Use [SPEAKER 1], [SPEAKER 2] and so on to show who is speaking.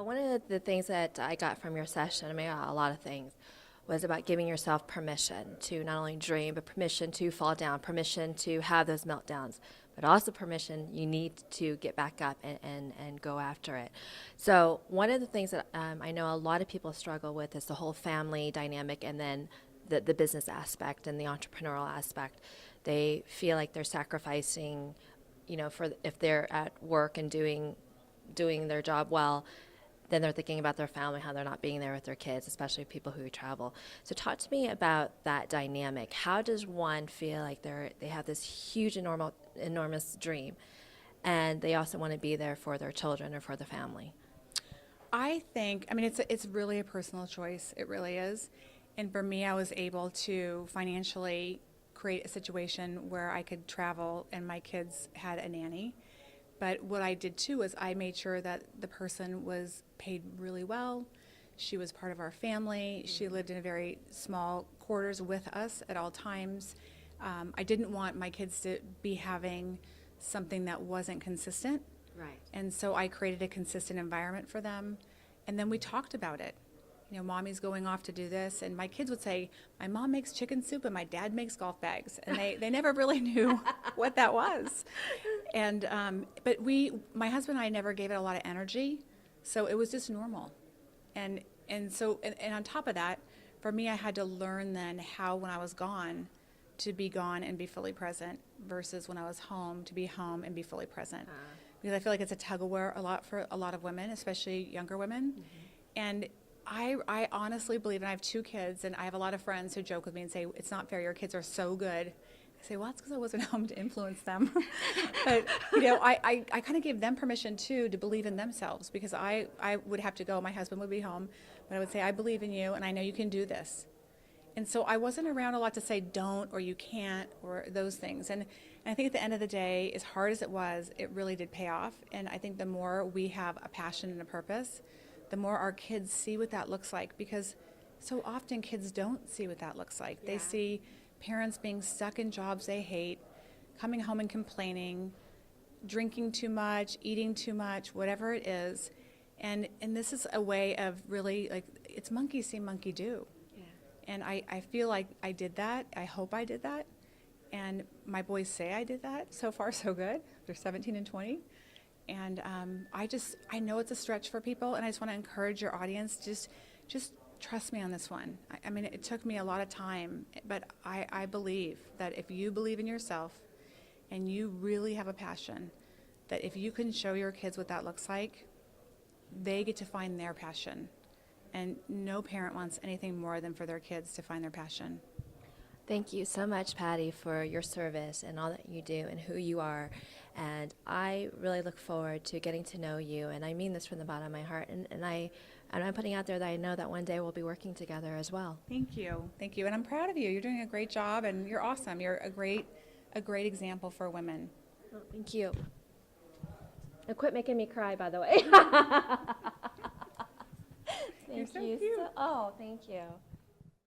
[SPEAKER 1] one of the things that I got from your session, I mean, a lot of things, was about giving yourself permission to not only dream, but permission to fall down, permission to have those meltdowns, but also permission you need to get back up and go after it. So one of the things that I know a lot of people struggle with is the whole family dynamic and then the business aspect and the entrepreneurial aspect. They feel like they're sacrificing, for if they're at work and doing their job well, then they're thinking about their family, how they're not being there with their kids, especially people who travel. So talk to me about that dynamic. How does one feel like they have this huge, enormous dream, and they also want to be there for their children or for the family?
[SPEAKER 2] I think, it's really a personal choice. It really is. And for me, I was able to financially create a situation where I could travel and my kids had a nanny. But what I did too is I made sure that the person was paid really well. She was part of our family. She lived in a very small quarters with us at all times. I didn't want my kids to be having something that wasn't consistent.
[SPEAKER 1] Right.
[SPEAKER 2] And so I created a consistent environment for them. And then we talked about it. Mommy's going off to do this. And my kids would say, my mom makes chicken soup and my dad makes golf bags. And they never really knew what that was. And, but my husband and I never gave it a lot of energy. So it was just normal. And on top of that, for me, I had to learn then how, when I was gone, to be gone and be fully present versus when I was home, to be home and be fully present. Because I feel like it's a tug of war a lot for a lot of women, especially younger women. Mm-hmm. And I honestly believe, and I have 2 kids, and I have a lot of friends who joke with me and say, it's not fair, your kids are so good. I say, well, that's because I wasn't home to influence them. But, I kind of gave them permission, too, to believe in themselves, because I would have to go, my husband would be home, but I would say, I believe in you, and I know you can do this. And so I wasn't around a lot to say don't or you can't or those things. And I think at the end of the day, as hard as it was, it really did pay off. And I think the more we have a passion and a purpose, the more our kids see what that looks like, because so often kids don't see what that looks like. Yeah. They see parents being stuck in jobs they hate, coming home and complaining, drinking too much, eating too much, whatever it is. And this is a way of really, like, it's monkey see, monkey do. Yeah. And I feel like I did that. I hope I did that. And my boys say I did that. So far, so good. They're 17 and 20. And I know it's a stretch for people, and I just want to encourage your audience, just trust me on this one. I mean, it took me a lot of time, but I believe that if you believe in yourself and you really have a passion, that if you can show your kids what that looks like, they get to find their passion. And no parent wants anything more than for their kids to find their passion.
[SPEAKER 1] Thank you so much, Patty, for your service and all that you do and who you are. And I really look forward to getting to know you. And I mean this from the bottom of my heart. And I'm putting out there that I know that one day we'll be working together as well.
[SPEAKER 2] Thank you. Thank you. And I'm proud of you. You're doing a great job, and you're awesome. You're a great example for women.
[SPEAKER 1] Oh, thank you. And quit making me cry, by the way.
[SPEAKER 2] You're so cute.
[SPEAKER 1] Oh, thank you.